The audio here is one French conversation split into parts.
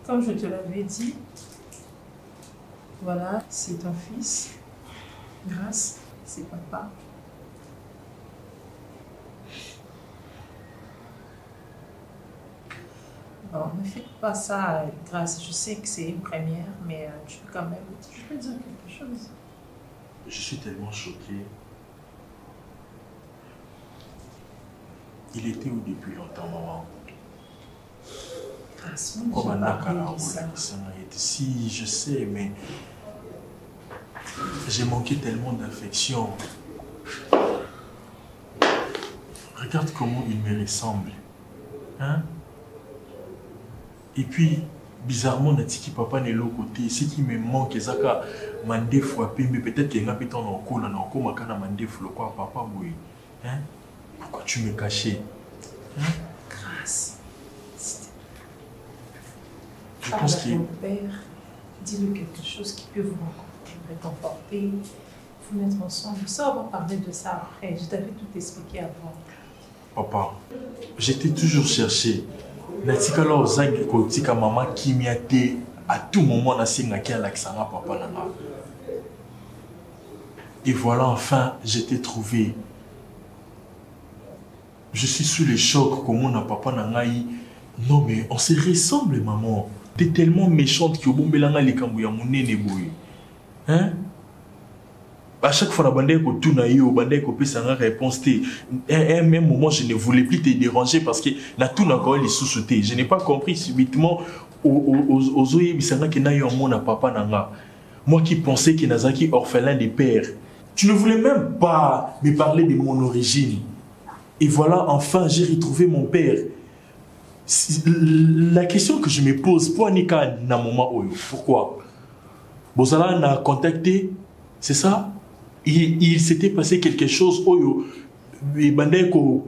Comme je te l'avais dit, voilà, c'est ton fils. Grâce, c'est papa. Bon, ne fais pas ça, Grâce. Je sais que c'est une première, mais tu peux quand même... Je peux dire quelque chose. Je suis tellement choqué. Il était où depuis longtemps, maman? Grâce, si, je sais, mais j'ai manqué tellement d'affection. Regarde comment il me ressemble. Hein? Et puis, bizarrement, Natiki papa n'est l'autre côté. Ce qui me manque, c'est que mandé frappé, mais peut-être qu'il y a un peu de temps encore, mandé quoi, papa, oui. Hein? Pourquoi tu me cachais? Hein? Grâce. Je pense que... Mon père, dis-lui quelque chose qui peut vous réconforter, vous mettre ensemble. Ça, on va parler de ça après. Je t'avais tout expliqué avant. Papa, j'étais toujours cherché. Natika la ozangi kotika maman qui m'y a été à tout moment na singa ki alaksanga papa nanga. Et voilà, enfin, j'étais trouvé. Je suis sous le choc comment na papa nanga yi. Non mais on se ressemble maman. T'es tellement méchante que bombelanga likambo ya munene boy. Hein? À chaque fois, je une réponse. À un même moment, je ne voulais plus te déranger parce que je n'ai pas compris subitement moi qui pensais que Nazaki orphelin de père. Tu ne voulais même pas me parler de mon origine. Et voilà, enfin, j'ai retrouvé mon père. La question que je me pose, pourquoi Bozala n'a contacté, c'est ça? Il s'était passé quelque chose oyo et bandé ko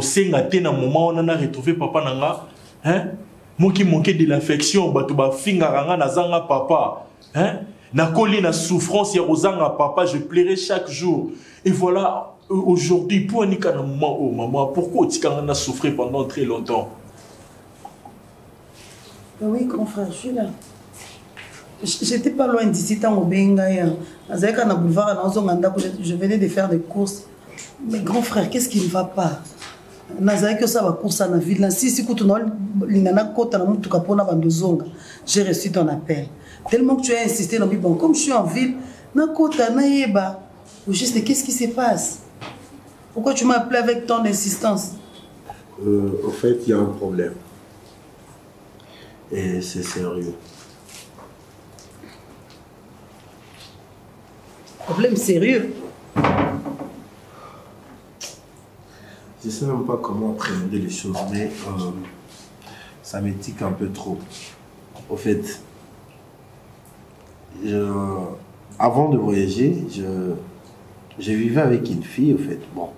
senga te na moment on a retrouvé papa nanga, hein? Moi qui manquais de l'affection batu ba finga ranga na zanga papa, hein? Na koli na souffrance ya rozanga papa, je pleurais chaque jour. Et voilà, aujourd'hui pour anika na moment oh maman, pourquoi tikanga na souffrir pendant très longtemps? Oui, grand frère, je suis là. J'étais pas loin d'ici, tant au Bengaya. Je venais de faire des courses. Mais grand frère, qu'est-ce qui ne va pas? J'ai reçu ton appel. Tellement que tu as insisté, bon, comme je suis en ville, juste qu'est-ce qui se passe? Pourquoi tu m'as appelé avec ton insistance? En fait, il y a un problème. Et c'est sérieux. Problème sérieux. Je ne sais même pas comment appréhender les choses, mais ça m'étique un peu trop. Au fait, avant de voyager, je vivais avec une fille, au fait. Bon,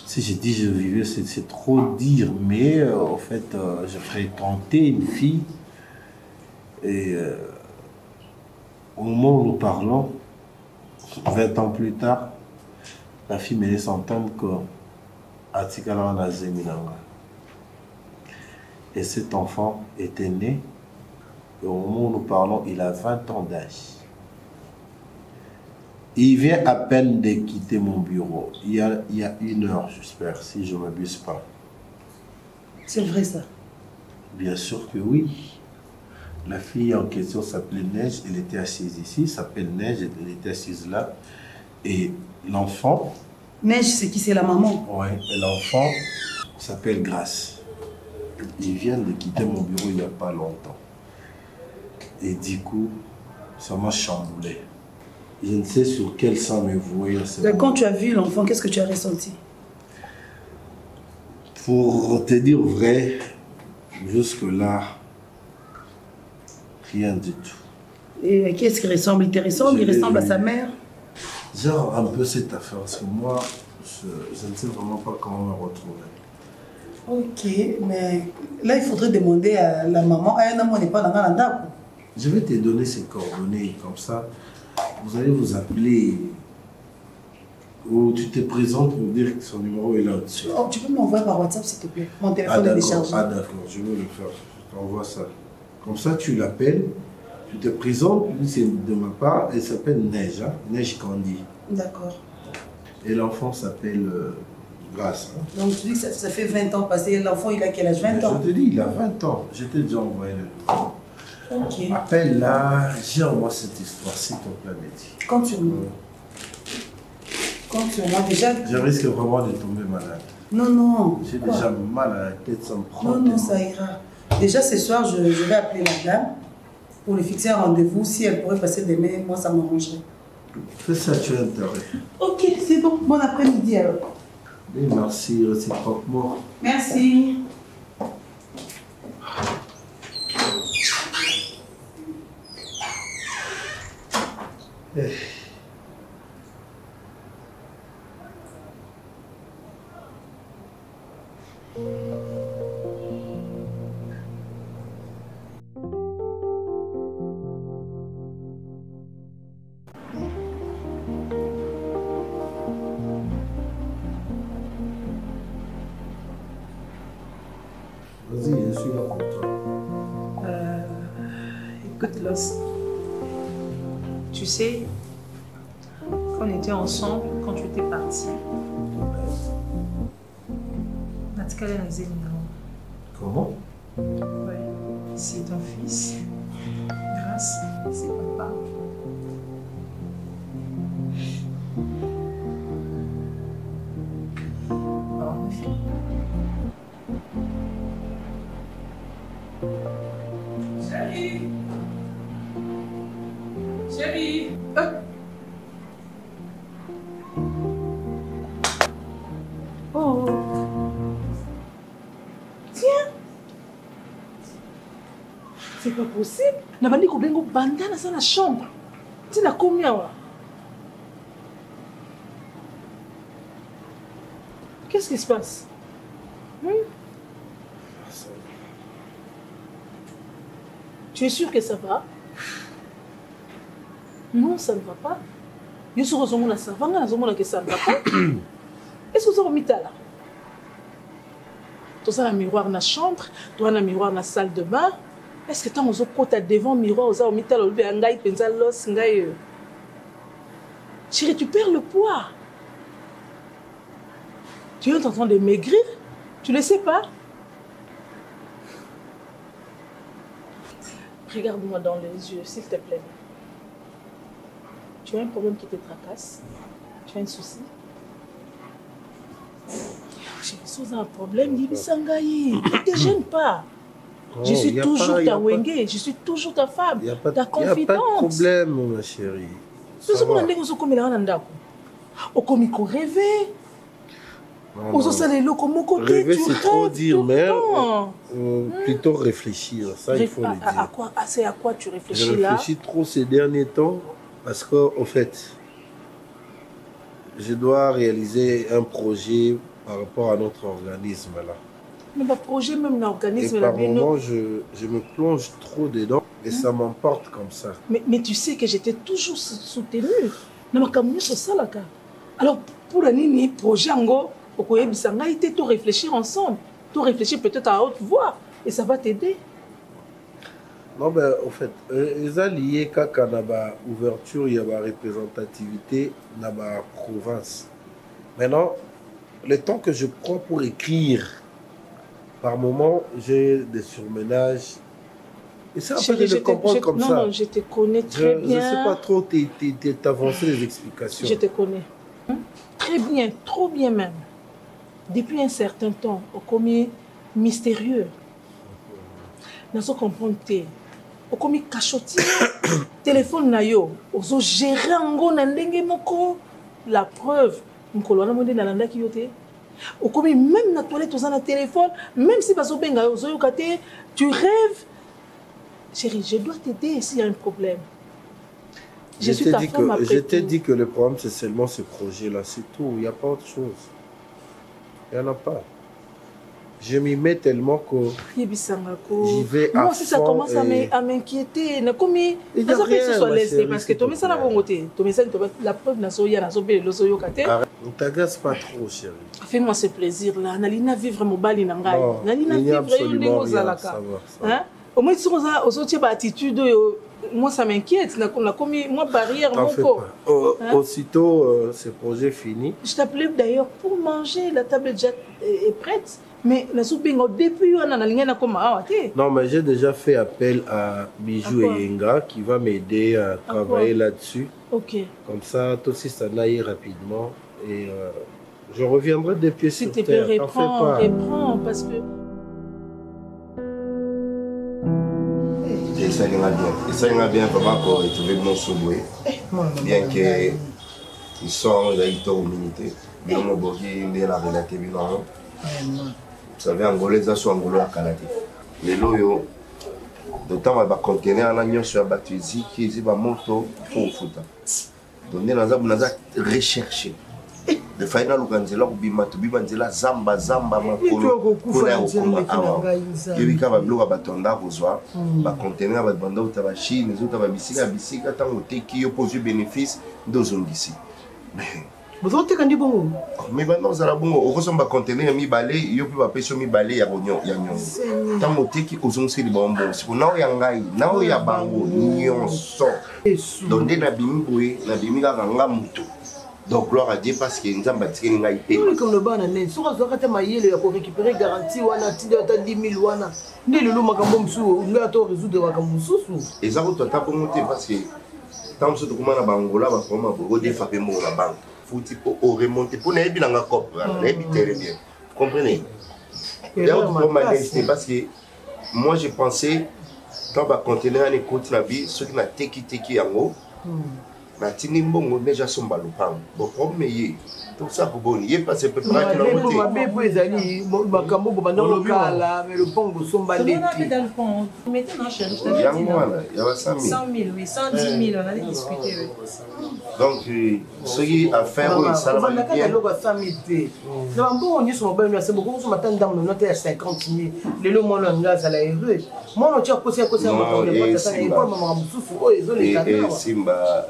si je dis je vivais, c'est trop dire, mais en fait, je fréquentais une fille. Et au moment où nous parlons, 20 ans plus tard, la fille me laisse entendre que Atikala na Zeminanga. Et cet enfant était né, et au moment où nous parlons, il a 20 ans d'âge. Il vient à peine de quitter mon bureau. Il y a 1 heure, j'espère, si je ne m'abuse pas. C'est vrai ça? Bien sûr que oui. La fille en question s'appelait Neige, elle était assise ici, s'appelle Neige, elle était assise là. Et l'enfant Neige, c'est qui? C'est la maman. Ouais, et l'enfant s'appelle Grâce. Il vient de quitter mon bureau il n'y a pas longtemps. Et du coup, ça m'a chamboulé. Je ne sais sur quel sang me vouer. Quand tu as vu l'enfant, qu'est-ce que tu as ressenti? Pour te dire vrai, jusque-là, rien du tout. Et qu'est-ce qu'il ressemble? Il te ressemble? Il ressemble à sa mère? Genre un peu cette affaire, parce que moi, je ne sais vraiment pas comment me retrouver. Ok, mais là, il faudrait demander à la maman. Ah, non, on n'est pas dans la. Je vais te donner ses coordonnées, comme ça, vous allez vous appeler. Ou tu te présentes pour dire que son numéro est là au-dessus. Oh, tu peux m'envoyer par WhatsApp, s'il te plaît. Mon téléphone est déchargé. Ah d'accord, je vais le faire. Je t'envoie ça. Comme ça, tu l'appelles, tu te présentes, lui c'est de ma part, elle s'appelle Neige, hein? Neige Candy. D'accord. Et l'enfant s'appelle Grâce. Hein? Donc tu dis que ça fait 20 ans passé, l'enfant il a quel âge? 20 ans? Je te dis, il a 20 ans. Je t'ai déjà envoyé le nom. Ok. Appelle là, gère-moi cette histoire, s'il te plaît, Betty. Compte sur moi. Compte sur moi déjà. Je risque vraiment de tomber malade. Non, non. J'ai déjà mal à la tête, ça me prend. Non, non, ça ira. Déjà ce soir, je vais appeler la dame pour lui fixer un rendez-vous. Si elle pourrait passer demain, moi ça m'arrangerait. Fais ça, tu as intérêt. Ok, c'est bon. Bon après-midi alors. Et merci réciproquement. Merci. Vas-y, je suis là pour toi. Écoute, Los, tu sais, quand on était ensemble, quand tu étais parti, Natkala Nazemino. Comment? Ouais, c'est ton fils. Grâce, c'est papa. En effet. Chérie! Chérie! Oh. Tiens. C'est pas possible. Nabandi kobengo bandana dans la chambre. Tu n'as combien là? Qu'est-ce qui se passe? Tu es sûr que ça va? Non, ça ne va pas. Je suis retourné à ça. Que ça ne va pas. Est-ce que vous avez mis là? Tu as un miroir dans la chambre, tu as un miroir dans la salle de bain. Est-ce que tu as devant le miroir, tu as mis là? Chérie, tu perds le poids. Tu es en train de maigrir? Tu ne le sais pas? Regarde-moi dans les yeux, s'il te plaît. Tu as un problème qui te tracasse? Tu as un souci? J'ai un problème, ne te gêne pas. Je suis toujours ta wenge, je suis toujours ta femme, ta confidente. Il n'y a pas de problème, ma chérie. Tu sais comment on rêver. Rêver, c'est trop dire, mais plutôt réfléchir. Ça, il faut le dire. C'est à quoi tu réfléchis là? Je réfléchis trop ces derniers temps parce qu'en fait, je dois réaliser un projet par rapport à notre organisme là. Mais le projet, même l'organisme là. Par moment, je me plonge trop dedans et ça m'emporte comme ça. Mais tu sais que j'étais toujours soutenue. Alors, pour un projet, on peut réfléchir ensemble. Tout réfléchir peut-être à haute voix et ça va t'aider. Non, ben, en fait, ils ont lié qu'à la ouverture, il y a la représentativité dans la province. Maintenant, le temps que je prends pour écrire, par moment, j'ai des surménages. Et c'est un peu de le comprendre comme ça. Non, je te connais très bien. Je ne sais pas trop t'avancer les explications. Je te connais. très bien, trop bien même. Depuis un certain temps, au commis mystérieux. Nous sommes compris. Au commis cachotier, téléphone na yo, ozo gérer ngo na ndenge moko. La preuve, nkolo na monde na landa ki yote. Au commis même na toilette oza na téléphone, même si baso benga ozo yokate, tu rêves. Chérie, je dois t'aider s'il y a un problème. Je t'ai dit que le problème c'est seulement ce projet-là, c'est tout. Il n'y a pas autre chose. Il n'y en a pas. Je m'y mets tellement que j'y vais à fond. Moi aussi, ça commence à m'inquiéter. Il n'y a rien, parce que tu ça la preuve, ne t'agace pas trop, chérie. Fais-moi ce plaisir-là. Nalina vivre mon bali nangai. Nalina vivre absolument rien, ça va. Au moins, si on a une attitude, moi ça m'inquiète. Moi, barrière, mon corps. Aussitôt, ce projet fini. Je t'appelais d'ailleurs pour manger. La table déjà est prête. Mais la soupe depuis on a ligné na koma. Non, mais j'ai déjà fait appel à Bijou et Yenga qui va m'aider à travailler là-dessus. Ok. Comme ça, toi aussi ça n'aille rapidement et je reviendrai des pieds sur terre. S'il te plaît, reprends parce que. Ça ira bien vraiment pour retrouver mon souhait. Bien que ils sont dans l'autorité, bien mon bogi, bien la relative, bien. Vous savez, Angolais, ça soit Angolais à Canada. Les loyaux, d'autant que le conteneur en agneau sur la batterie, qui est ma moto, il faut foutre. Donc, nous avons recherché. Le final, nous avons dit Zamba, Zamba, Makolo, Kevika, Bablo, Batonda, Rosoir, le conteneur, le bandeau, la Chine, les autres, la Bissika, tant qui oppose bénéfice de zone d'ici. Vous avez dit bon. Mais maintenant, ça va bon. Au ressort, va contenir mi balai, il peut pas pêcher mi balai, ya bonyo, ya nyon. Tant moté qui osons se les bonbons. C'est pour now ya ngai, now ya bango, nyon so. Donc dès la bimboui, la bimila ranga muto. Donc gloire à Dieu parce que nous avons bâti une gaïté. Oui, comme le banane. Si on a maillé pour récupérer garantie, on a 10 000 wana. Né le loup makambo msou, on a tout résoudre makambo msou. Et ça vous t'as pas monter parce que tant que ce document na bangola va vraiment pour redéfapper mon la banque. Faut remonter pour ne bien en cop, ne bien très bien. Vous comprenez? Parce que moi je pensais quand on va continuer à écouter la vie, ceux qui n'a teki en haut, na tini mbongo déjà sont balopang. Bon problème est tout ça pour bon, il est passé peu près le pont sont balés. Maintenant, chérie, je t'avais dit non. Il y a 100 000. 100 000, oui, 110 000, on allait discuter. Donc, ce qui a fait, oui, ça va bien. C'est beaucoup, on m'attend dans le 50 000. Les lots, moi, ça l'a heureux. Moi, on tient à poser et Simba,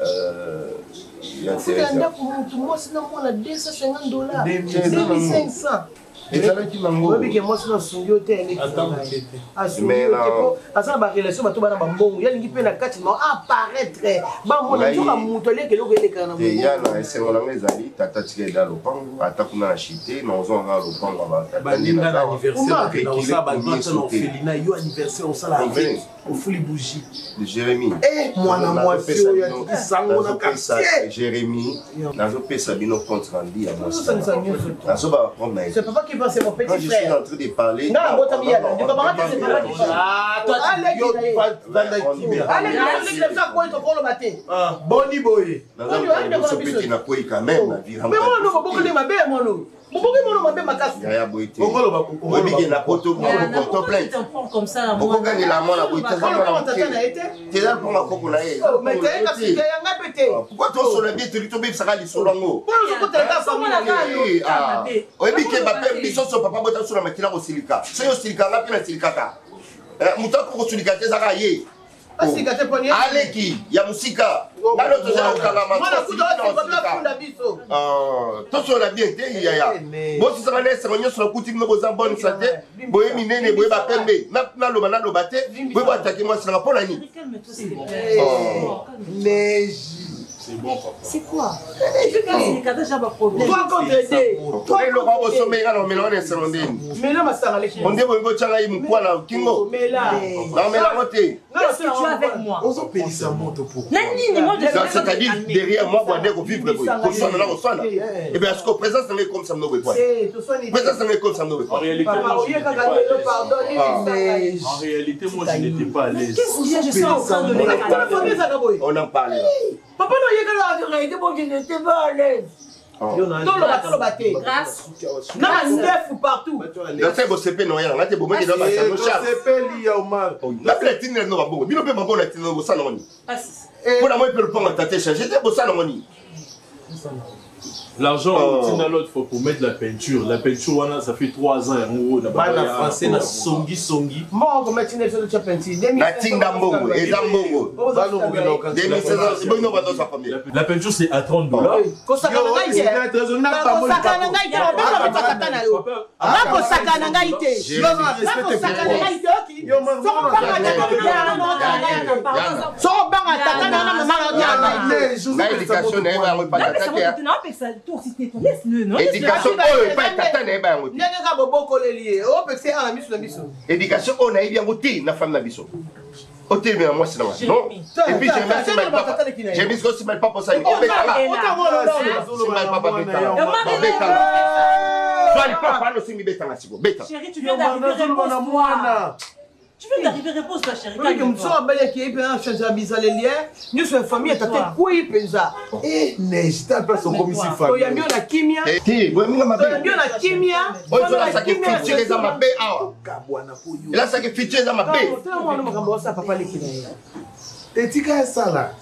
il y a $250. Et ça, qui m'a dit, moi, c'est un studio télé. Mais là, ça va relation, tu vas bon, il y a une qui apparaître. Bah, moi, je vais monter que l'eau est quand même. Il y a un second mes amis, tata tiré dans le pan, attaque na chité, nous on va le pan là-bas. Anniversaire au salon. Au folie bougie. Jérémy. Eh, moi, moi, Jérémy, dans un pays Sabino compte rendu à moi. C'est papa qui c'est mon petit frère. Je suis en train de parler. Non, moi, t'as mis là. Tu comprends que c'est papa qui parle. Ah, toi, allez, quoi, tu prends le matin. Boni boy. Dans un petit n'a pas eu quand même. Mais moi, non, beaucoup de ma belle, moi, non. Beaucoup de ma belle, ma casse. Il y a boité. Oui, mais il y a la poteau, plainte. Comme ça, beaucoup gagne la mort, la boité. T'es là pour ma coco, là. Mais t'es là, c'est un pété. Pourquoi toi, sur la vie, tu tombes, ça va aller sur l'ango. Oui, mais que ma père, ils sont sur papa, sur la machine au silica. C'est au silica, là, puis la silica. Mouton au silica, c'est ça, y Aleki, ya musika. Nalo tozala okanga maso la bien te yaya. Bo si ça laisse renyo sur le coup timno boza bonne santé. Boye minene boye ba pembe. Na loba te. Boye ba attaquer moi sur la polani. C'est bon, papa. C'est quoi? C'est déjà un problème. Toi, quand t'aider. Toi, le roi au sommet, on mélange les salondines. Mais là, ma sœur, elle est On dit, on va tchanger mon poids là, Kingo. mais là. Non, mais la montée. Qu'est-ce que tu as avec moi? On s'en paye ça monte pour. C'est-à-dire, derrière moi, on doit vivre. Pour ça, on s'en a. Et bien, est-ce que présence, c'est comme ça, nous répondons. Présence, c'est comme ça, nous En réalité, moi, je n'étais pas à l'aise. Qu'est-ce que je suis en train de dire? On en parle là. Papa, non, il y a que la vérité, bon, je n'étais pas à l'aise. Non, le bateau. Grâce. Non, mais neuf partout. Dans ce CP, non, il y a un peu de gens qui ont CP, il y a au mal. la platine, elle n'a pas beaucoup. Mais on peut pas la platine, on s'en a. Pour la moitié, on peut le prendre à ta tête, changer, c'est pour ça, non. L'argent, il faut pour mettre la peinture. La peinture, ça fait 3 ans. Bana français, na songi. Moi, on va mettre une échelle de peinture. La Tindambongo, et Zambongo. 2016, c'est bon, on va dans sa famille. La peinture, c'est à $30. Éducation, éducation, on a bien voté la femme d'Abisso. Hôtel, mais moi, c'est normal. Non. Et puis, j'ai mis mal papa. J'ai mis aussi mal papa. Ça y est. C'est mal papa. Chérie, tu viens d'arriver, réponse-toi. Tu viens d'arriver, réponse-toi, chérie. Oui, comme ça, il y a un changement bizarre les liens. Nous sommes famille, tu as quoi il pense ça? Eh, neige, tu as pas son commissaire famille. Il y a mieux la kimia. Il y a mieux la kimia. On a ça qui fait dans ma baie. Et là, ça qui fait dans ma baie. Et tu as ça là.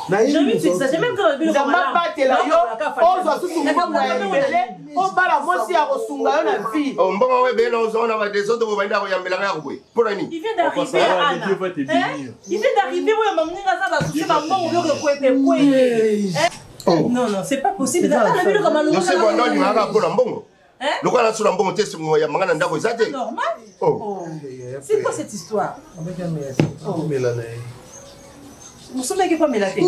J'ai envie de dire ça, j'ai même quand même pas là. On doit tout on va la moitié à Rosunga, on a vie. On va bien on a des autres, on va dire pour la nuit. Il vient d'arriver, Anna. Il vient d'arriver, oui, maman, c'est pas bon, on veut le non, non, c'est pas possible. Non, c'est bon, non, il m'a rappelé un bon. Le roi a sur un bon test, il y a un d'abord. C'est normal. C'est quoi cette histoire? Vous savez que pas mélanger.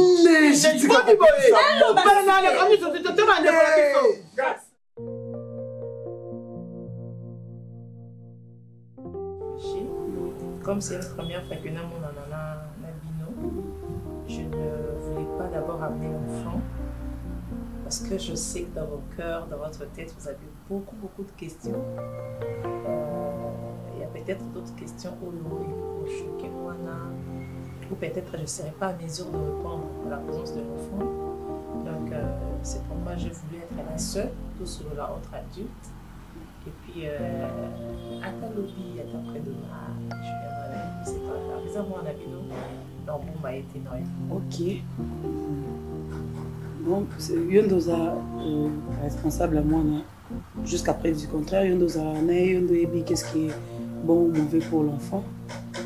Comme c'est la première fois que nous avons un albino, je ne voulais pas d'abord amener l'enfant parce que je sais que dans vos cœurs, dans votre tête, vous avez beaucoup de questions. Il y a peut-être d'autres questions au choquer moi. Ou peut-être je ne serai pas à mesure de répondre à la présence de l'enfant. Donc, c'est pourquoi j'ai voulu être la seule, tout sur la autre adulte. Et puis, à ta lobby, à ta près de moi, je viendrai, c'est pas grave. Les amours en abino, donc bon, m'a été Noël. Ok. Donc, Yondoza responsable à moi, jusqu'à preuve du contraire, Yondoza, qu'est-ce qui est bon ou mauvais pour l'enfant.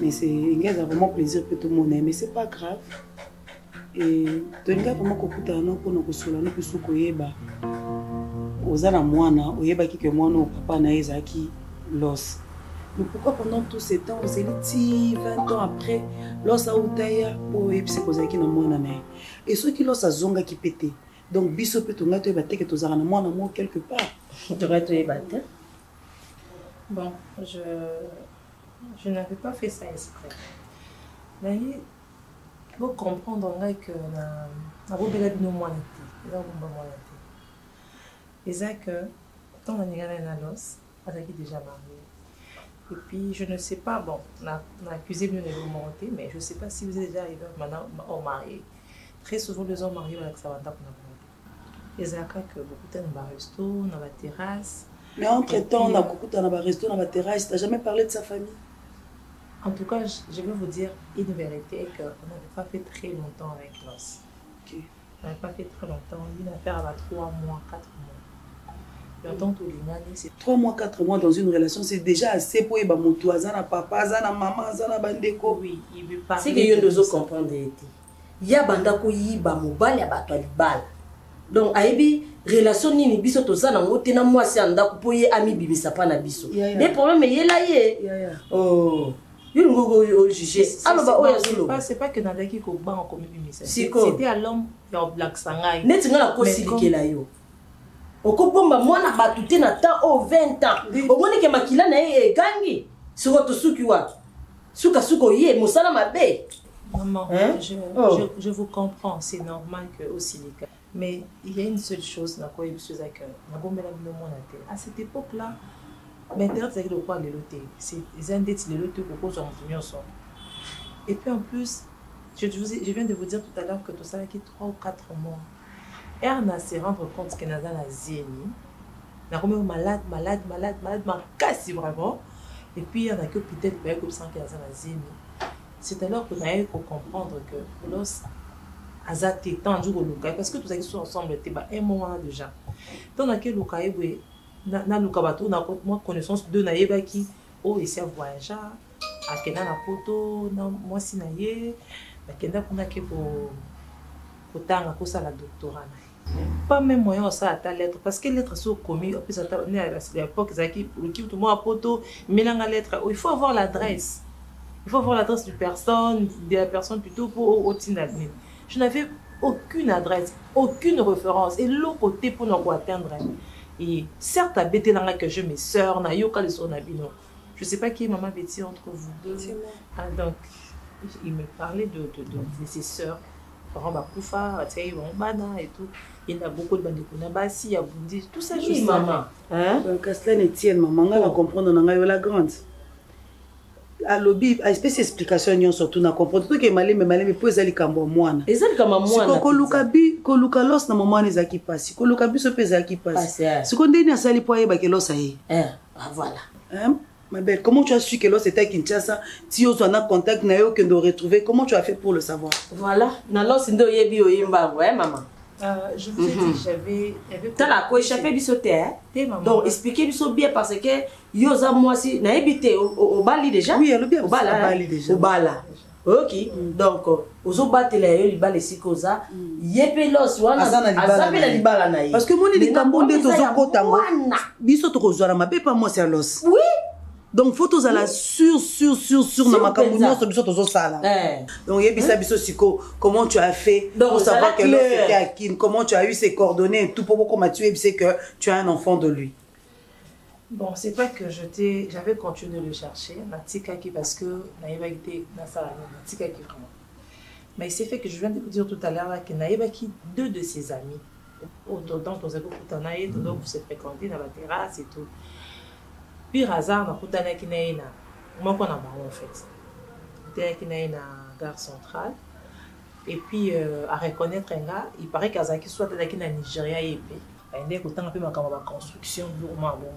Mais c'est a vraiment plaisir que tout le monde aime, mais c'est pas grave. Et tu as vraiment beaucoup de temps pour nous consoler, pour nous koyeba. Ozana mwana, oyeba ki que mwana ou papa na ezaki los. Mais pourquoi pendant tous ces temps, on s'est dit 20 ans après, los a outaya pour epsi kozaki na mwana na. Et ceux qui los a zonga qui pété. Donc biso peut to ngato ebate que tozara na mwana mo quelque part. Tu aurais te ebate. Bon, je n'avais pas fait ça exprès. Mais il faut comprendre que la robe de moi et que quand on a l'os, on est déjà marié. Et puis je ne sais pas, bon, on a accusé de nous monter, mais je ne sais pas si vous êtes déjà arrivé maintenant au marié. Très souvent les hommes mariés avec sa bande pour nous. Et c'est que beaucoup de temps dans le resto, dans la terrasse. Mais entre-temps, on a beaucoup de temps dans le resto, dans la terrasse. Tu n'as jamais parlé de sa famille? En tout cas, je vais vous dire une vérité qu'on n'avait pas fait très longtemps avec l'os. Okay. On n'avait pas fait très longtemps. Une affaire à 3 mois, 4 mois. Longtemps tout le 3 mois, 4 mois dans une relation, c'est déjà assez pour être mon toit, zana papa, zana maman, zana bandeko. Oui, il veut pas. C'est que y a deux autres comprendre. Il y a bandako yiba mobile ya bato libala. Donc aibi relation nini biso to zana ngotena mwasi andako po ye ami bibisa pa na biso. Mais problème ye la ye. Oh. C'est pas que dans les qui ont commis une message. C'était à l'homme qui a Black Sangai. Net nga la kosilike la yo. Okopomba mwana batute na temps au 20 ans. Omoni ke makila na ye gangi. Soko to suki wa. Suka suko ye mosala mabe. Maman, je vous comprends, c'est normal que aussi les cas. Mais il y a une seule chose dans quoi il se fait que à cette époque-là, maintenant c'est le quoi les lotés. C'est un des lotés pour cause en union son. Et puis en plus, je viens de vous dire tout à l'heure que tout ça qui 3 ou 4 mois. Et on a se rendre compte que nous avons la zénie. Nous avons malade, ma casse vraiment. Et puis on a que peut-être comme ça qu'il y a la zénie. C'est alors que nous avons comprendre que lorsque azate tant jour au local parce que tous sont ensemble était un moment déjà. Dans lequel local na lukabato na moi connaissance de naïba qui oh ici à voyager à kena na poto na moi sinaye na kenda kuna ke pour tanga ko ça la doctorat. Pas même moyen ça à ta lettre parce que lettre sont commis puis ça à l'époque zaki pour qui tout moi poto mélange lettre il faut avoir l'adresse. Il faut avoir l'adresse de la personne plutôt pour au tinadmin. Je n'avais aucune adresse, aucune référence. Et l'autre côté pour nous atteindre. Et certes, à Bété que je mes soeurs, na yoka le son abino. Je ne sais pas qui est maman Betty entre vous deux. Ah, donc, il me parlait de ses soeurs. Parents Bakoufa, Bana et tout. Il y a beaucoup de bandikuna Bassi, il y a Boundi, tout ça. Oui, maman. Donc, Castelane Etienne, maman, on va comprendre, on a la grande. À lobby a espèce d'explication surtout na comprendre tout que malé mais pour ezali kambo mwana ezali kama mwana ko luka los na mwana ezaki pasi ko luka biso pesa ezaki pasi siko ndeni asali po yeba ke los aye voilà ma belle, comment tu as su que los était à Kinshasa si on a contact na yo que de retrouver, comment tu as fait pour le savoir? Voilà na los ndo yebi oyimba ouais maman. Je vous ai dit, j'avais... T'as la quoi échappé bisoté, hein? Donc, expliquez biso bien parce que yoza moi si n'a habité au Bali déjà. Oui, elle est bien au Bali déjà. Au Bala. Ok. Donc, aux battre les li Bali si koza. Yepelos wana azabe la libala na. Parce que moi les tambonde tozo kotango. Biso to kozala mabe pas moi c'est los. Oui. Donc photos à la sur na makamunyo sur biso tozo sala. Donc yebisa biso siko comment tu as fait pour savoir que c'était à qui, comment tu as eu ses coordonnées tout pour comment tu sais que tu as un enfant de lui. Bon, c'est pas que j'avais continué de le chercher, Natikaki parce que Naïba était dans sa Natikaki vraiment. Mais il s'est fait que je viens de vous dire tout à l'heure que Naïba qui 2 de ses amis, dont on s'est beaucoup tanaï, donc vous s'est fréquenté dans la terrasse et tout. Puis hasard na kutana kinaye na moi qu'on a marre en fait. Kutana kinaye na gare centrale et puis à reconnaître un gars, il paraît qu'Azaki soit là qui na Nigeria et puis il est autant un peu ma construction vraiment bon.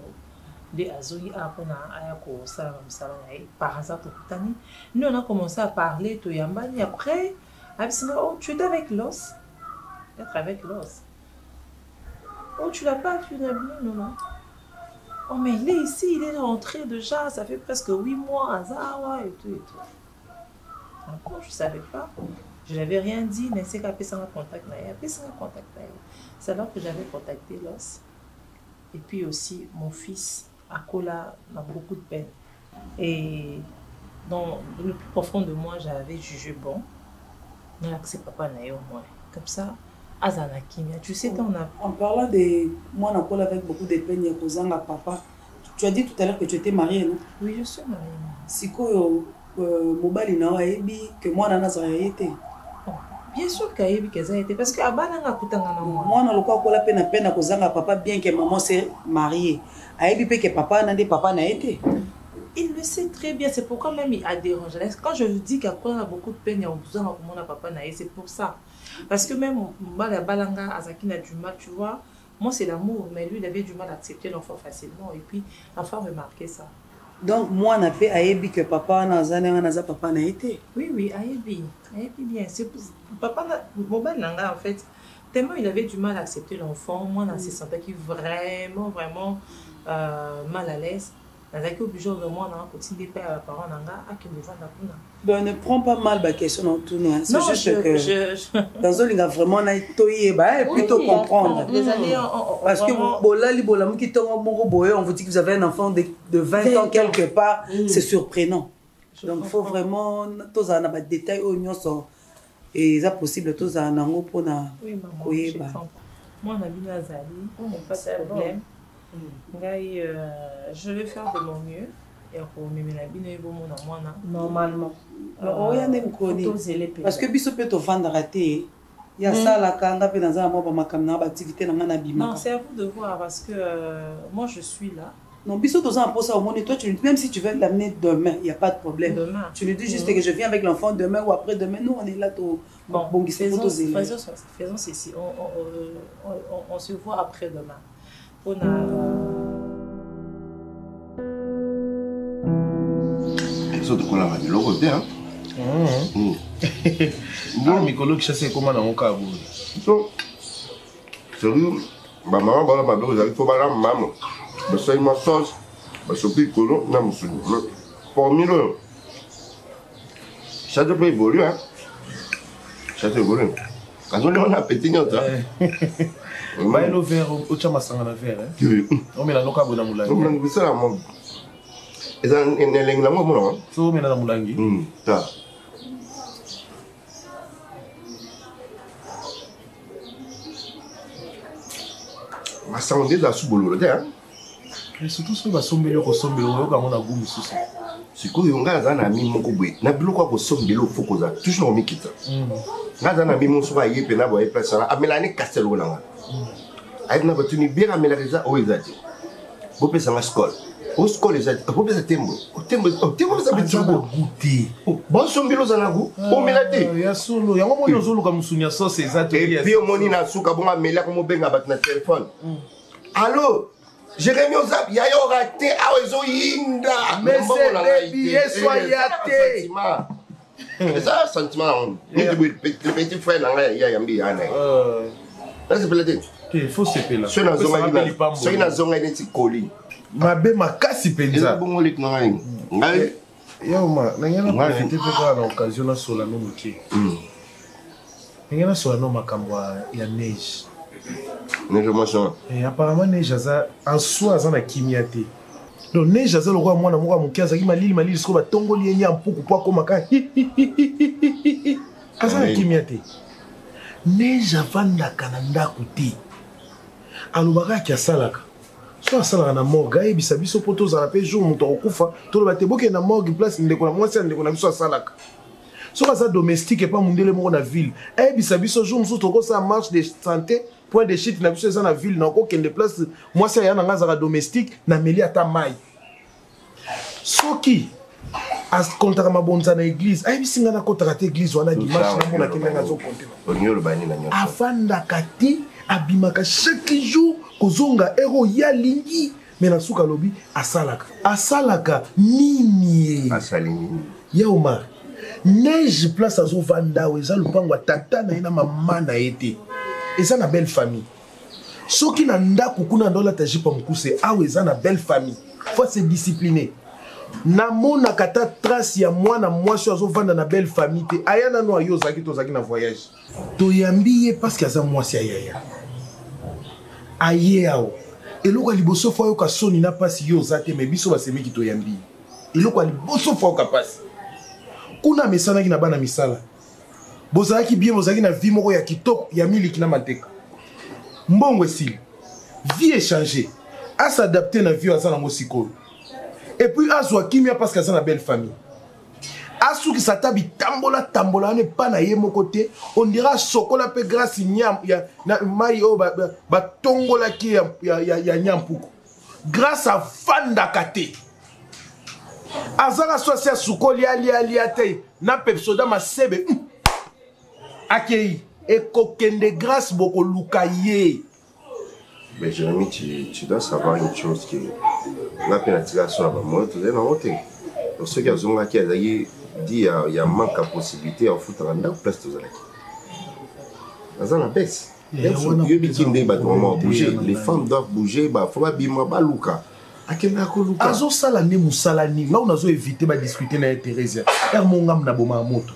Les azoyi apona ayako sala par hasard kutani. Nous on a commencé à parler to yambani après oh tu es avec Los. Être avec Los. Oh tu l'as pas tu n'as bien non. Oh mais il est ici, il est rentré déjà, ça fait presque 8 mois à Zawa et tout et tout. Encore, je ne savais pas. Je n'avais rien dit, mais c'est qu'à personne contact. C'est alors que j'avais contacté Los. Et puis aussi, mon fils, Akola, a beaucoup de peine. Et dans le plus profond de moi, j'avais jugé bon. Mais là, c'est papa Naïo, moi. Comme ça. Tu sais, en parlant de moi, on a avec beaucoup de peine, papa. Tu as dit tout à l'heure que tu étais mariée, non? Oui, je suis mariée. Si mobile na ebi que moi na été. Bien sûr que ebi que ça été parce que abana nga kutanga na moi na lokwa ko la peine kozanga papa bien que maman s'est mariée. Ebi pe que papa na papa na été. Il le sait très bien, c'est pourquoi même il a dérangé. Quand je lui dis qu'Akola a beaucoup de peine, il y a besoin de mon papa naïe, c'est pour ça. Parce que même Balanga Azaki a du mal, tu vois. Moi, c'est l'amour, mais lui, il avait du mal à accepter l'enfant facilement. Et puis, l'enfant remarquait ça. Donc, moi, on a fait Aébi que papa n'a papa n'a été. Oui, Aébi. Aébi bien. Papa, mon Balanga, en fait, tellement il avait du mal à accepter l'enfant, moi, on se sentait qu'il vraiment mal à l'aise. Ben, ne prends pas mal la question dans tout. C'est juste que dans un ligne vraiment plutôt comprendre. Parce que on vous dit que vous avez un enfant de 20 ans quelque part, c'est surprenant. Donc il faut vraiment tous en avoir des détails oignons sont et ça possible tous en ango pour na koyeba. Moi on a bien azali, pas de problème. Je vais faire de mon mieux. Normalement. Parce que biso peut te vendre raté. Il y a ça là quand on a dans un activité dans un habillement. Non, c'est à vous de voir parce que moi je suis là. Non, biso tu as ça au monde et toi tu même si tu veux l'amener demain, il y a pas de problème. Demain. Tu lui dis juste que je viens avec l'enfant demain ou après demain. Nous on est là tout. Bon, faisons ceci. On se voit après demain. On a so de kola ba biloko te hein. Bon mikolo chasse comment na moka bu. So sérieux ba mama ba ba biloko za ko ba la mama. Ba sai ma sauce ba so piccolo na musu. Pour mille. Ça te peut évoluer hein. Ça te évolue. Quand on a petit nyota. Ba elo verre au chama sanga na verre hein. On met la noka bona mulai. On met ça la mo. Et ça, il y a un moment. So, mais dans la moulangi. Ça. Ma santé dans ce boulot là. Mais surtout si on va somber le sombelo, on va avoir goût sous ça. C'est quoi, on a un ami mon coubé. Na bilo quoi pour sombelo faut qu'on a toujours mis quitte. Na un ami mon soir y est pena boy place ça. Amelane Castelou là. Aïe na batuni bien amelariza au izati. Vous pensez à la école. Au school les autres, vous pensez tembo. Tembo ça veut dire goûter. Bon sombelo za na go. O melate. Ya solo, ya mo yo zolo comme sunya sauce exact. Et puis au moni na suka bon amela comme benga bat na téléphone. Allô Jérémy Ozap, ya yo raté awezo yinda. Mais c'est des billets soyaté. C'est ça sentiment. Le petit frère là ya yambi yana. Là c'est pelate. Il faut se peler. C'est na zonga ni tikoli. Mabe makasi penza. Bongo lik na ngai. Ngai. Yo ma, nangena profiter pe kwa na occasion na sola no muke. Nangena sola no makambwa ya neige. Neige machin. Et apparemment neige aza en soi aza na kimia te. Donc neige aza lokwa mwana moko muke azaki malili siko batongoli enya mpuku po akoma ka. Aza na kimia te. Neige avanda kana ndako te. Alobaka ki asalaka. So asalaka na morgue ayebisa biso po tozala mpe jour moto akokufa toloba te bokende na morgue place ndeko na mwasi ya ndeko na biso asalaka soki aza domestique epa mundele moko na ville ayebisa biso jour mosusu tokosala marche de santé point de chute na biso eza na ville na okokende place mwasi aya nanga azalaka domestique na meli ata mai soki akontaka mabonza na église ayebisi nga nakotaka te église wana dimanche namonaki ndenge azokonte afandaka te abimaka chaque jour kozonga ero ya lingi mais na suka lobi asalaka nini asali nini ya Omar neige place azo vanda eza lupango tata na ina mama na ete eza na belle famille soki na ndako kuna ndola tajipa mukuse awe eza na belle famille faut se discipliner na mona kata trace ya mwana mwasi azo vanda na belle famille te aya nano ayo zaki to zaki na voyage to yambiye parce que aza mwasi ayaya aye ao eloko liboso fo yoka soni na pasi yo zate me biso basemeki to yambi eloko liboso fo yoka pasi kuna mesana ki na bana misala bozalaki bien bozalaki na vie moko ya kitoko ya miliki na mateka mbongo esili vie échanger à s'adapter na vie aza nango sikoyo et puis azwa kimia parce que aza na belle famille asuki satabi tambola ne pa na ye moko te on dira sokola pe grâce nyam ya na mai o ba tongola ki ya nyampuko grâce à fanda kate azara sosia sukoli ali ate na pepsoda masebe akei et kokende grâce boko lukaye. Mais Jérémy, tu dois savoir une chose qui la pénétration là-bas moi tu es dans l'hôtel pour ceux qui ont qui dit il y a manque de possibilité en foot dans la place tous la baisse les femmes doivent bouger bah faut pas bima ba luka akena ko luka azo sala ne musala ni là on azo éviter ba discuter na Thérèse hermongam na boma moto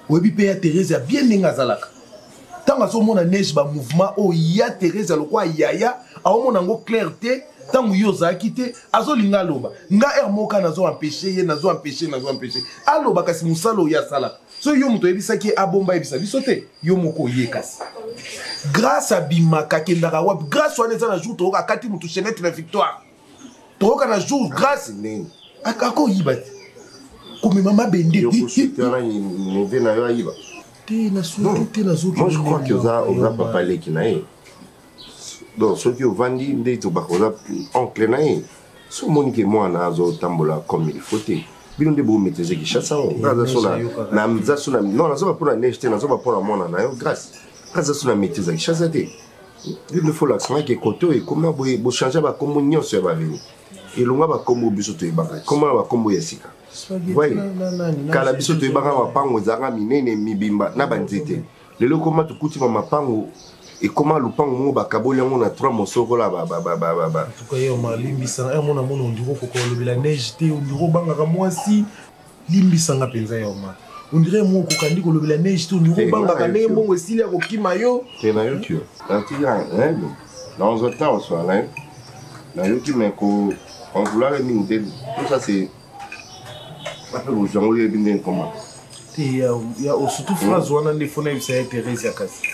webi pe ya Thérèse bien ninga zalaka tant azo mona neige ba mouvement o ya Thérèse lokwa yaya a mona ngo clarté tango yo za quitté azolinga loba nga moka nazo empêcher nazo empêcher aloba kasi musalo ya sala so yo muto ebisaki abomba ebisa bisote yo moko yekasi grâce à bimaka kendaka wap grâce wana eza na jour tokoka kati mutu chenette na victoire tokoka na jour grâce ako yiba komema mabende yo kusutana neve na yo ayiba te na zo moi je crois que oza papa leki na ye donc soki ovandi nde tobaka oza oncle na ye so omoni ke mwana azotambola comme il faut te bino nde bomaîtrise kishasa yango naza so na non nazoba mpona neige te nazoba mpona mwana na yo grâce aza so na maîtrise ya kishasa te il faut l'accent ke kote oyo ekoma boye bochange bakombo nyonso ya baveni elonga bakombo biso toyebaka komona bakombo ya sika kala biso toyebaka mapango ezalaka minene mibimba na banzete lelo ekoma tokutima mapango ekoma lupango moko bakaboli yango na 3 mosokola tukayo malimbisanga ya mona mona ondiro kokolobela neige te ondiro bangaka mwasi limbisanga mpenza ya oma ondire moko kokandi kolobela neige te ondiro bangaka ndenge mbongo esili ya kokima yo te na yo tio natika dans un temps soit là na yo qui me ko on vouloir les minutes tout ça c'est pas que vous avez bien comment ya surtout phrase wana nde fona ebisa ya Thérèse ya kasi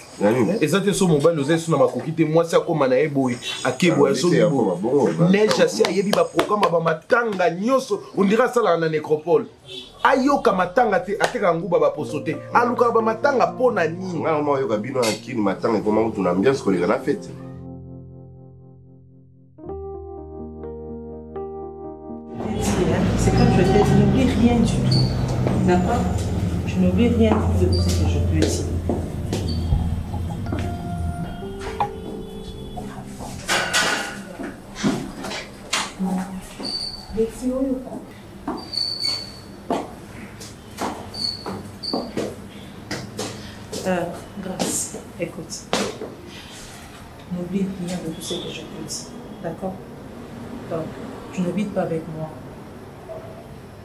eza te so mobali oza esu na makoki te mwasi akóma na ye boye akeboya soki boye neige asi ayebi baprograme bamatanga nyonso ondira asalaka na nécropole ayoka matanga te atekaka nguba baposo te alukaka bamatanga mpo na nini nga noma oyoka bino na kini matanga ekoma kutu na ambiance koleka na fete C'est comme je t'ai dit, n'oublie rien du tout. D'accord? Je n'oublie rien de tout ce que je peux dire. Grâce, écoute. N'oublie rien de tout ce que je peux dire. D'accord? Donc, tu n'habites pas avec moi.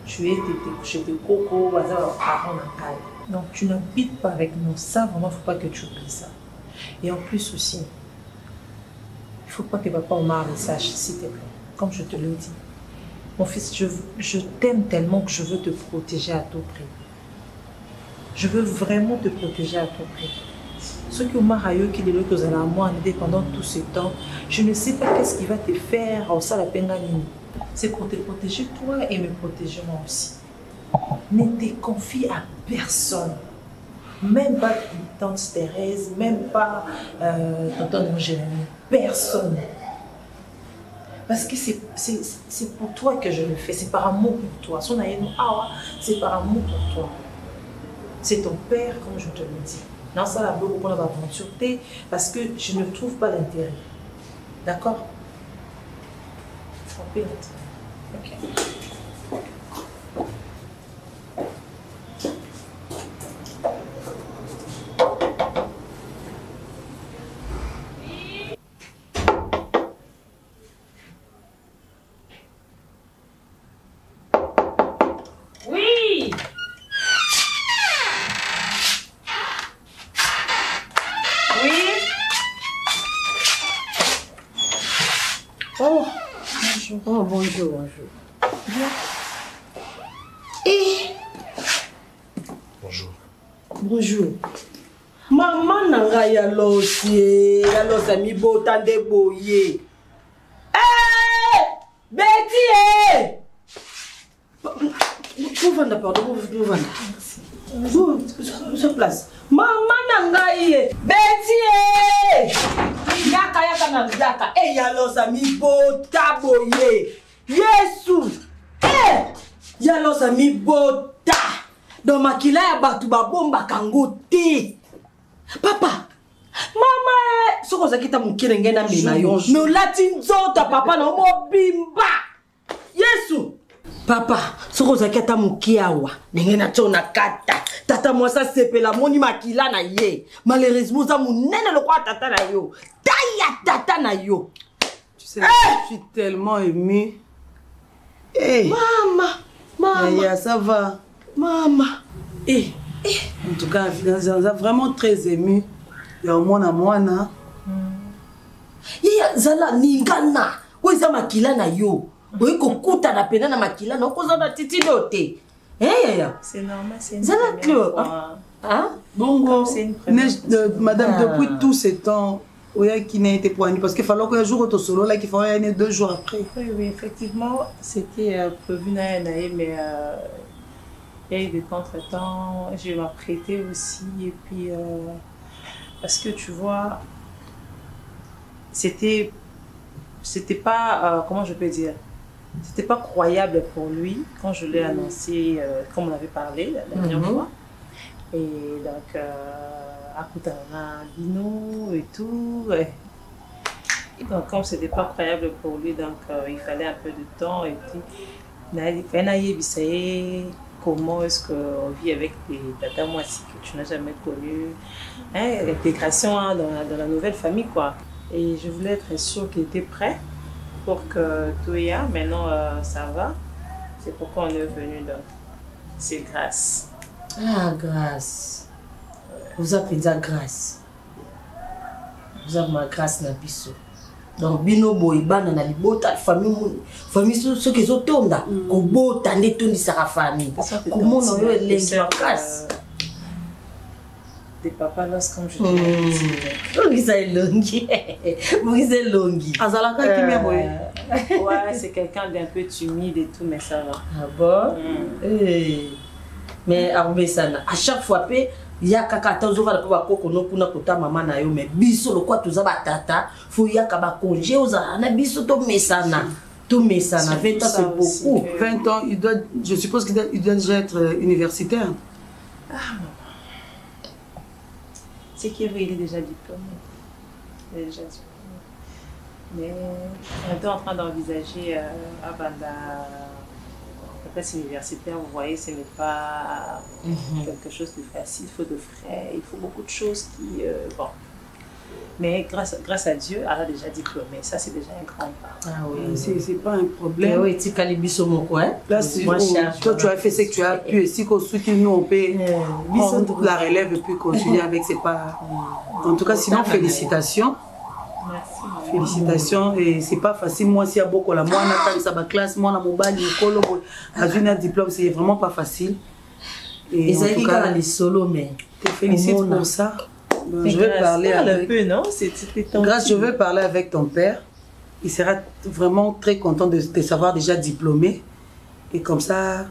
Tu es chez tes cocos, parents natals. Donc tu n'habites pas avec nous. Ça, vraiment, il ne faut pas que tu oublies ça. Et en plus aussi, il ne faut pas que papa Omar le sache, s'il te plaît. Comme je te le dis. Mon fils, je t'aime tellement que je veux te protéger à tout prix. Je veux vraiment te protéger à tout prix. Ce que Omar a eu, qu'il est là, que vous allez à moi, pendant tout ce temps, je ne sais pas qu'est-ce qu'il va te faire, en ça la peine. C'est pour te protéger toi et me protéger moi aussi. Ne te confie à personne. Même pas tante Thérèse, même pas tonton Jérémie. Personne. Parce que c'est pour toi que je le fais. C'est par amour pour toi. C'est par amour pour toi. C'est ton père, comme je te le dis. Non, ça la beaucoup pour l'aventure. Parce que je ne trouve pas d'intérêt. D'accord? Ok. Oui. Oh. Oh, bonjour, bonjour. Bien. Et... Bonjour. Bonjour. Maman n'a ya losie, ya losa mi botande boye. Eh! Betty! Vous vendez, pardon, vous vendez. Vous place. Maman n'a ya Betty! Yaka na yaka e yalosa mi bota boye Yesu yalosa mi bota do makila ya batu babomba kango te papa mama soko zakita mukire ngena mina yo no lati nzota papa na mobimba Yesu papa soko zakita mukiawa ngena tona kata tata mwasa sepela moni makila na ye malheureusement za munene lokwa tata na yo taya tata na yo. Tu sais, je suis tellement émue. Hey. Maman, ça va. Maman. Hey. En tout cas, je suis vraiment très émue. Il y a au moins à moi, Zala ningana. oyo eza makila na yo oyi kokutana pena na makila na okoza na titino te c'est normal, c'est une première fois. Bongo, C'est une première madame, depuis tous ces temps, qui n'a été poigné parce qu'il fallait qu'un jour au solo là qu'il fallait aller 2 jours après. Oui, effectivement, c'était prévu mais il y a eu des contretemps, je m'apprêtais aussi et puis parce que tu vois, c'était pas comment je peux dire, c'était pas croyable pour lui quand je l'ai annoncé comme on avait parlé la dernière fois. Et donc à Koutana, Bino et tout. Et donc comme c'était pas croyable pour lui, donc il fallait un peu de temps et puis comment est-ce qu'on vit avec des tatas moissis que tu n'as jamais connus, l'intégration dans la nouvelle famille quoi. Et je voulais être sûre qu'il était prêt pour que tout y a. Maintenant ça va. C'est pourquoi on est venu donc. C'est grâce. Ah, grâce. Vous appelez ça grâce. Vous avez ma grâce na biso. Donc, bino boibana na libota famille ceux qui sont tombés, ko bota netoni sa famille. Comment on a eu la grâce? Des papas lorsqu'on je dis. Vous êtes longi. Vous êtes longi. Azalaka qui m'a boy. Ouais, c'est quelqu'un d'un peu timide et tout, mais ça va. Ah bon? Mais à chaque fois, il y a quelqu'un qui va pour maman na yo mais biso le quoi tout ça batata faut y a kaba congé aux ana biso to mesana 20 ans c'est beaucoup. 20 ans je suppose qu'il doit déjà être universitaire. Ah maman. C'est qu'il est déjà diplômé. Mais on est en train d'envisager à Banda. Après, universitaire, vous voyez, ce n'est pas quelque chose de facile, il faut de frais, il faut beaucoup de choses qui... bon. Mais grâce à Dieu, elle a déjà diplômé, ça c'est déjà un grand pas. Ah oui, c'est pas un problème. Oui, tu as biso mon coin. Là, toi tu as fait ce que tu as pu, et si nous on peut prendre la relève et puis continuer avec, c'est pas... En tout cas, sinon, félicitations. Merci. Félicitations, et c'est pas facile. Moi, s'il y a beaucoup la moi, on a classe, moi, on a mobile, un diplôme, c'est vraiment pas facile. Et ça y est, les solos, mais. Je te félicite pour ça. Je vais parler avec. Grâce, je vais parler avec ton père. Il sera vraiment très content de te savoir déjà diplômé. Et comme ça,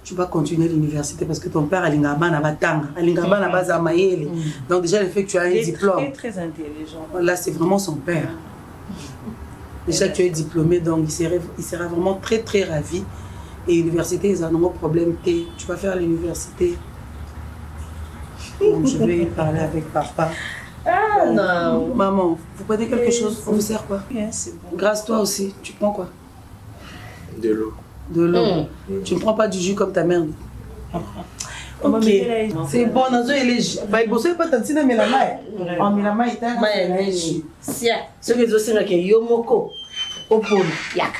tu vas continuer l'université parce que ton père a l'ingaba na batanga, a l'ingaba na baza maïele. Donc déjà le fait que tu as un diplôme. Il est très intelligent. Là c'est vraiment son père. Déjà tu es diplômé donc il sera vraiment très très ravi. Et l'université ils n'ont pas de problème. Tu vas faire l'université. Donc je vais parler avec papa. Ah non. Maman, vous prenez quelque chose? On vous sert quoi? Bien, c'est bon. Grâce toi aussi, tu prends quoi? De l'eau. De l'eau. Tu ne prends pas du jus comme ta mère. Ok. C'est bon, on a les jus. Bah, il faut pas t'en mais la main. En mais la main, il t'a jus. Si, ce que je sais, c'est que Yomoko, Opon, Yak,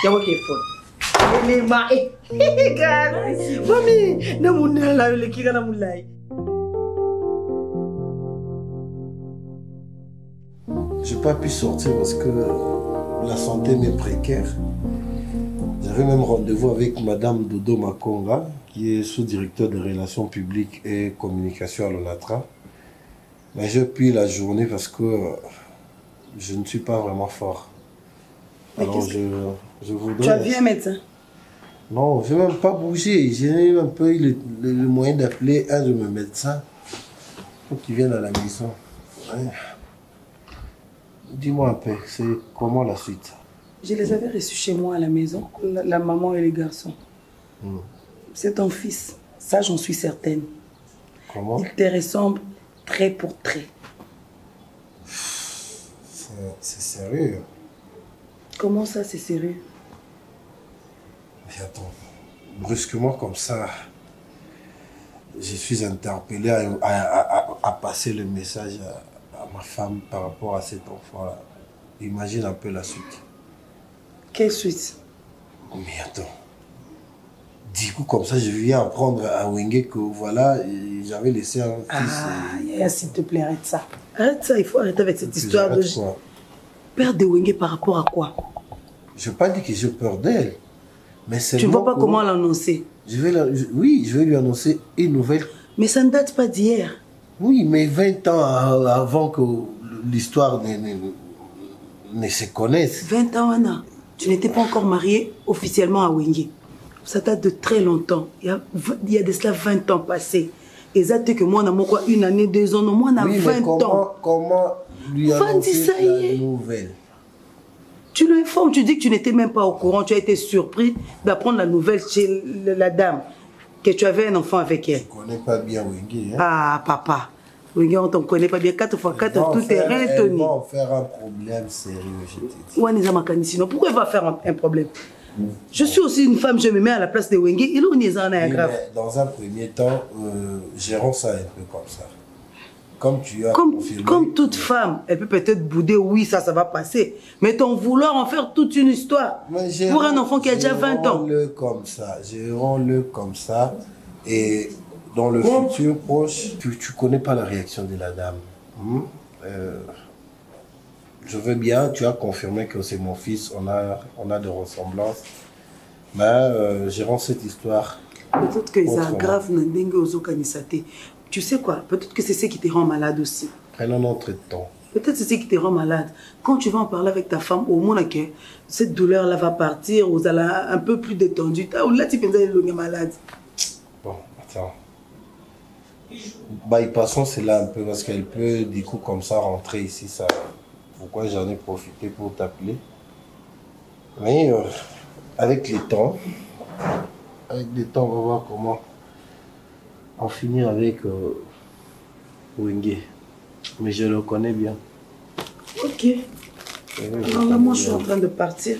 Yawoke Pon. Les mains. Mami, Namouna, le Kira Namoulai. Je n'ai pas pu sortir parce que la santé m'est précaire. J'avais même rendez-vous avec Madame Dodo Makonga, qui est sous-directeur de relations publiques et communication à l'ONATRA. Mais j'ai pris la journée parce que je ne suis pas vraiment fort. Alors je voudrais... Tu as vu un médecin? Non, je n'ai même pas bougé. J'ai même pas eu le moyen d'appeler un de mes médecins pour qu'il vienne à la maison. Ouais. Dis-moi un peu, c'est comment la suite? Je les avais reçus chez moi à la maison, la maman et les garçons. C'est ton fils, ça j'en suis certaine. Comment? Il te ressemble trait pour trait. C'est sérieux. Comment ça c'est sérieux? Mais attends, brusquement comme ça, je suis interpellé à passer le message à ma femme par rapport à cet enfant-là. Imagine un peu la suite. Quelle suite? Mais attends. Du coup, comme ça, je viens apprendre à Wenge que voilà, j'avais laissé un fils. Ah, s'il te plaît, arrête ça. Arrête ça, il faut arrêter avec cette histoire de... Quoi? Père de Wenge par rapport à quoi? Je n'ai pas dit que j'ai peur d'elle. Mais tu ne vois pas comment l'annoncer? Oui, je vais lui annoncer une nouvelle. Mais ça ne date pas d'hier. Oui, mais 20 ans avant que l'histoire ne se connaisse. 20 ans, Anna. Tu n'étais pas encore mariée officiellement à Wenge. Ça date de très longtemps. Il y a de cela 20 ans passés. Exactement que moi, on a une année, 2 ans, non, moi, on a 20 ans. Comment lui annoncer la nouvelle? Tu l'informes, tu dis que tu n'étais même pas au courant, tu as été surpris d'apprendre la nouvelle chez la dame, que tu avais un enfant avec elle. Je ne connais pas bien Wenge. Hein? Ah, papa. Wenge, on ne connaît pas bien. 4 fois 4, tout est retenu. Elle va en faire un problème sérieux, je te dis. Pourquoi elle va faire un problème? Je suis aussi une femme, je me mets à la place de Wenge. Il est grave. Dans un premier temps, gérons ça un peu comme ça. Comme tu as confirmé. Comme toute femme, elle peut peut-être bouder, oui, ça va passer. Mais ton vouloir en faire toute une histoire pour un enfant qui a déjà 20 ans. Gérons-le comme ça. Et dans le futur proche, tu ne connais pas la réaction de la dame. Je veux bien, tu as confirmé que c'est mon fils, on a de ressemblances. Mais gérons cette histoire. Peut-être que c'est grave, tu sais quoi, peut-être que c'est ce qui te rend malade aussi. Prenons notre temps. Peut-être c'est ce qui te rend malade. Quand tu vas en parler avec ta femme, au moins que cette douleur-là va partir, vous allez un peu plus détendu. Là, tu penses qu'elle est malade. Bon, attends. Passons cela un peu parce qu'elle peut, du coup, comme ça, rentrer ici. Ça... Pourquoi j'en ai profité pour t'appeler. Mais avec le temps, on va voir comment en finir avec Wenge. Mais je le connais bien. Ok. Alors là, moi, je suis en train de partir.